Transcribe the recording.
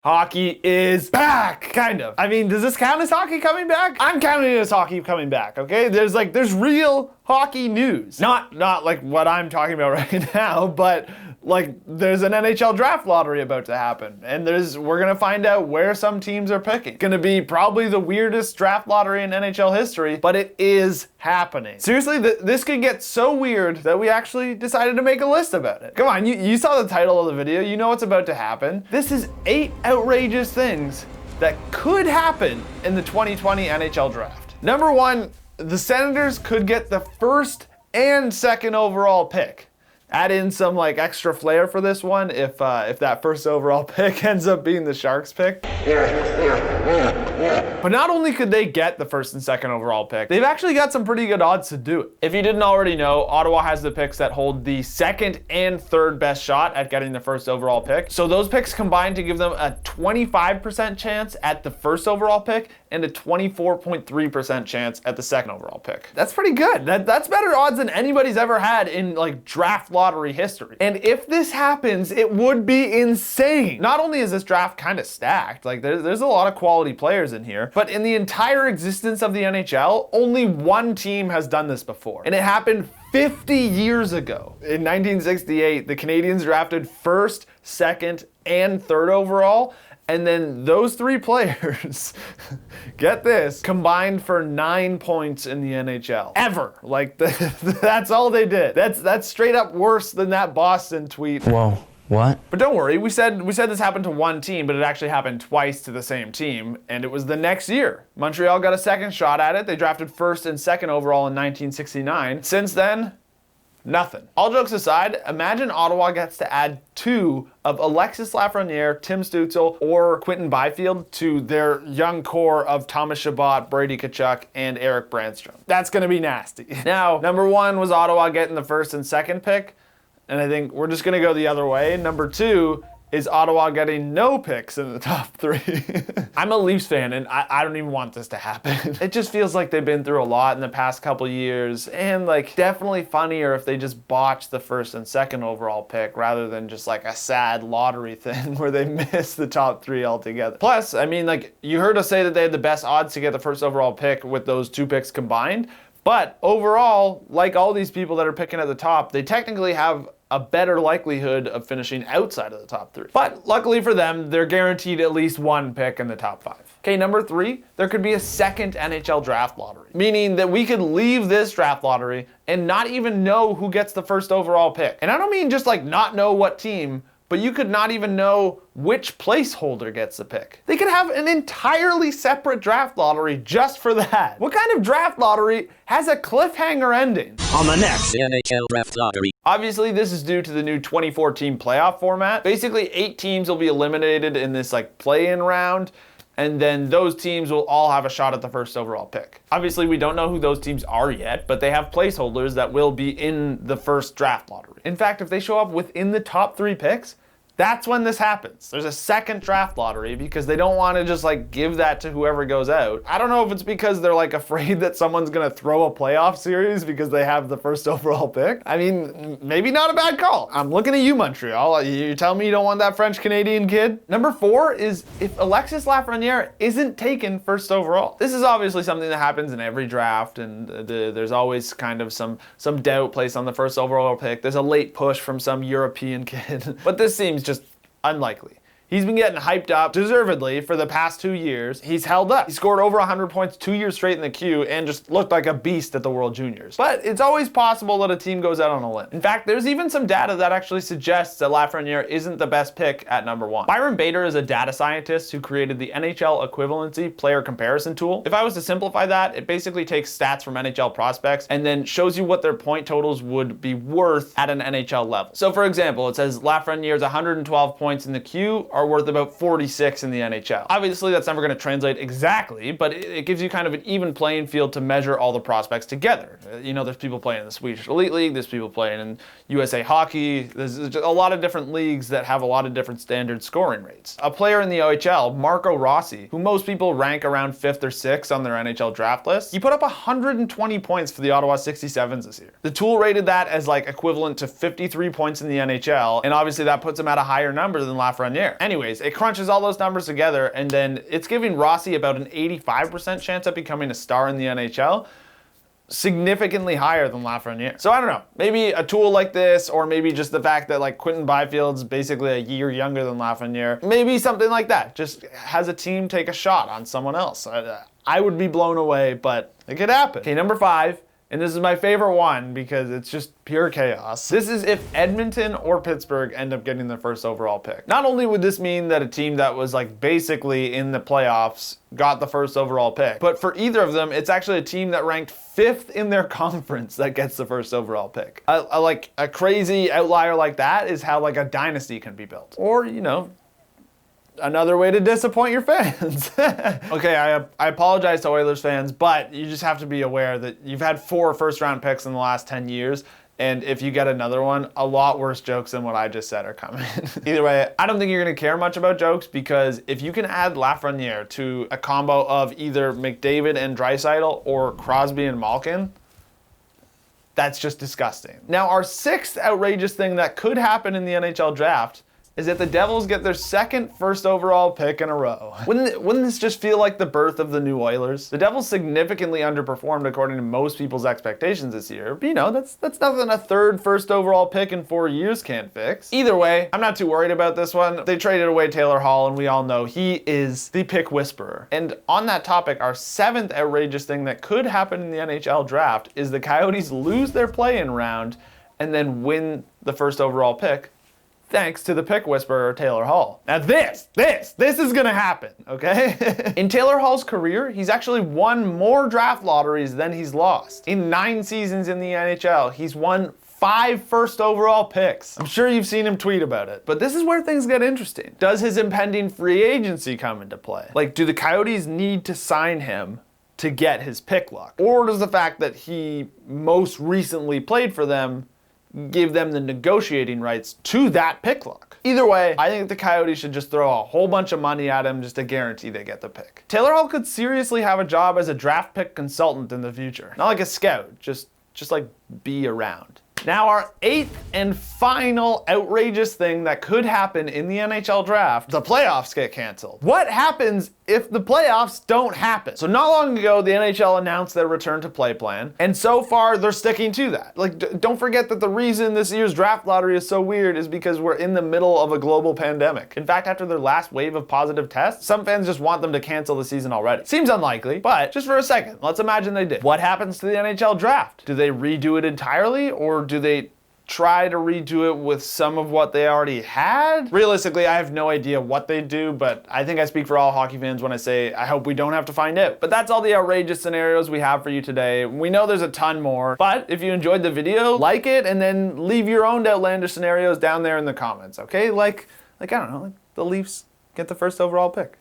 Hockey is back, kind of. I mean, does this count as hockey coming back? I'm counting it as hockey coming back, okay? There's real hockey news. Not like what I'm talking about right now, but like there's an NHL Draft Lottery about to happen, and we're gonna find out where some teams are picking. It's gonna be probably the weirdest draft lottery in NHL history, but it is happening. Seriously, this could get so weird that we actually decided to make a list about it. Come on, you saw the title of the video, you know what's about to happen. This is 8 outrageous things that could happen in the 2020 NHL Draft. Number 1, the Senators could get the first and second overall pick. Add in some like extra flair for this one if that first overall pick ends up being the Sharks pick. But not only could they get the first and second overall pick, they've actually got some pretty good odds to do it. If you didn't already know, Ottawa has the picks that hold the second and third best shot at getting the first overall pick. So those picks combine to give them a 25% chance at the first overall pick and a 24.3% chance at the second overall pick. That's pretty good. That's better odds than anybody's ever had in like draft lottery history. And if this happens, it would be insane. Not only is this draft kind of stacked, like there's a lot of quality players in here, but in the entire existence of the NHL, only one team has done this before. And it happened 50 years ago. In 1968, the Canadiens drafted first, second, and third overall. And then those 3 players, get this, combined for 9 points in the NHL. Ever. Like, that's all they did. That's straight up worse than that Boston tweet. Whoa, what? But don't worry, we said this happened to one team, but it actually happened twice to the same team, and it was the next year. Montreal got a second shot at it. They drafted first and second overall in 1969. Since then, nothing. All jokes aside, imagine Ottawa gets to add 2 of Alexis Lafreniere, Tim Stützle, or Quinton Byfield to their young core of Thomas Chabot, Brady Tkachuk, and Eric Brandstrom. That's gonna be nasty. Now, number 1 was Ottawa getting the first and second pick, and I think we're just gonna go the other way. Number 2 is Ottawa getting no picks in the top 3. I'm a Leafs fan, and I don't even want this to happen. It just feels like they've been through a lot in the past couple years, and like definitely funnier if they just botch the first and second overall pick rather than just like a sad lottery thing where they miss the top 3 altogether. Plus, I mean, like you heard us say that they had the best odds to get the first overall pick with those 2 picks combined, but overall, like all these people that are picking at the top, they technically have a better likelihood of finishing outside of the top 3. But luckily for them, they're guaranteed at least 1 pick in the top 5. Okay, number 3, there could be a second NHL draft lottery, meaning that we could leave this draft lottery and not even know who gets the first overall pick. And I don't mean just like not know what team, but you could not even know which placeholder gets the pick. They could have an entirely separate draft lottery just for that. What kind of draft lottery has a cliffhanger ending? On the next NHL Draft Lottery. Obviously, this is due to the new 24-team playoff format. Basically, 8 teams will be eliminated in this like play-in round, and then those teams will all have a shot at the first overall pick. Obviously, we don't know who those teams are yet, but they have placeholders that will be in the first draft lottery. In fact, if they show up within the top 3 picks, that's when this happens. There's a second draft lottery because they don't want to just like give that to whoever goes out. I don't know if it's because they're like afraid that someone's gonna throw a playoff series because they have the first overall pick. I mean, maybe not a bad call. I'm looking at you, Montreal. You tell me you don't want that French-Canadian kid? Number 4 is if Alexis Lafreniere isn't taken first overall. This is obviously something that happens in every draft, and there's always kind of some doubt placed on the first overall pick. There's a late push from some European kid, but this seems just unlikely. He's been getting hyped up, deservedly, for the past 2 years. He's held up. He scored over 100 points 2 years straight in the queue and just looked like a beast at the World Juniors. But it's always possible that a team goes out on a limb. In fact, there's even some data that actually suggests that Lafreniere isn't the best pick at number 1. Byron Bader is a data scientist who created the NHL equivalency player comparison tool. If I was to simplify that, it basically takes stats from NHL prospects and then shows you what their point totals would be worth at an NHL level. So for example, it says Lafreniere's 112 points in the queue are worth about 46 in the NHL. Obviously, that's never going to translate exactly, but it gives you kind of an even playing field to measure all the prospects together. You know, there's people playing in the Swedish Elite League, there's people playing in USA Hockey, there's a lot of different leagues that have a lot of different standard scoring rates. A player in the OHL, Marco Rossi, who most people rank around 5th or 6th on their NHL draft list, he put up 120 points for the Ottawa 67s this year. The tool rated that as like equivalent to 53 points in the NHL, and obviously that puts him at a higher number than Lafreniere. And Anyways, it crunches all those numbers together, and then it's giving Rossi about an 85% chance at becoming a star in the NHL, significantly higher than Lafreniere. So I don't know, maybe a tool like this, or maybe just the fact that like Quinton Byfield's basically a year younger than Lafreniere, maybe something like that, just has a team take a shot on someone else. I would be blown away, but it could happen. Okay, number 5. And this is my favorite one because it's just pure chaos. This is if Edmonton or Pittsburgh end up getting the first overall pick. Not only would this mean that a team that was like basically in the playoffs got the first overall pick, but for either of them, it's actually a team that ranked 5th in their conference that gets the first overall pick. Like a crazy outlier like that is how like a dynasty can be built. Or, you know, another way to disappoint your fans. Okay, I apologize to Oilers fans, but you just have to be aware that you've had 4 first-round picks in the last 10 years, and if you get another one, a lot worse jokes than what I just said are coming. Either way, I don't think you're going to care much about jokes, because if you can add Lafreniere to a combo of either McDavid and Draisaitl or Crosby and Malkin, that's just disgusting. Now, our 6th outrageous thing that could happen in the NHL draft is that the Devils get their 2nd first overall pick in a row. Wouldn't this just feel like the birth of the new Oilers? The Devils significantly underperformed according to most people's expectations this year, but you know, that's nothing a 3rd first overall pick in 4 years can't fix. Either way, I'm not too worried about this one. They traded away Taylor Hall, and we all know he is the pick whisperer. And on that topic, our 7th outrageous thing that could happen in the NHL draft is the Coyotes lose their play-in round and then win the first overall pick, thanks to the pick whisperer, Taylor Hall. Now this is gonna happen, okay? In Taylor Hall's career, he's actually won more draft lotteries than he's lost. In 9 seasons in the NHL, he's won 5 first overall picks. I'm sure you've seen him tweet about it, but this is where things get interesting. Does his impending free agency come into play? Like, do the Coyotes need to sign him to get his pick luck? Or does the fact that he most recently played for them give them the negotiating rights to that pick luck? Either way, I think the Coyotes should just throw a whole bunch of money at him just to guarantee they get the pick. Taylor Hall could seriously have a job as a draft pick consultant in the future. Not like a scout, just like be around. Now, our 8th and final outrageous thing that could happen in the NHL draft, the playoffs get canceled. What happens if the playoffs don't happen? So not long ago, the NHL announced their return to play plan, and so far they're sticking to that. Like, don't forget that the reason this year's draft lottery is so weird is because we're in the middle of a global pandemic. In fact, after their last wave of positive tests, some fans just want them to cancel the season already. Seems unlikely, but just for a second, let's imagine they did. What happens to the NHL draft? Do they redo it entirely, or do they try to redo it with some of what they already had? Realistically, I have no idea what they do, but I think I speak for all hockey fans when I say I hope we don't have to find out. But that's all the outrageous scenarios we have for you today. We know there's a ton more, but if you enjoyed the video, like it, and then leave your own outlandish scenarios down there in the comments, okay? Like I don't know, like the Leafs get the first overall pick.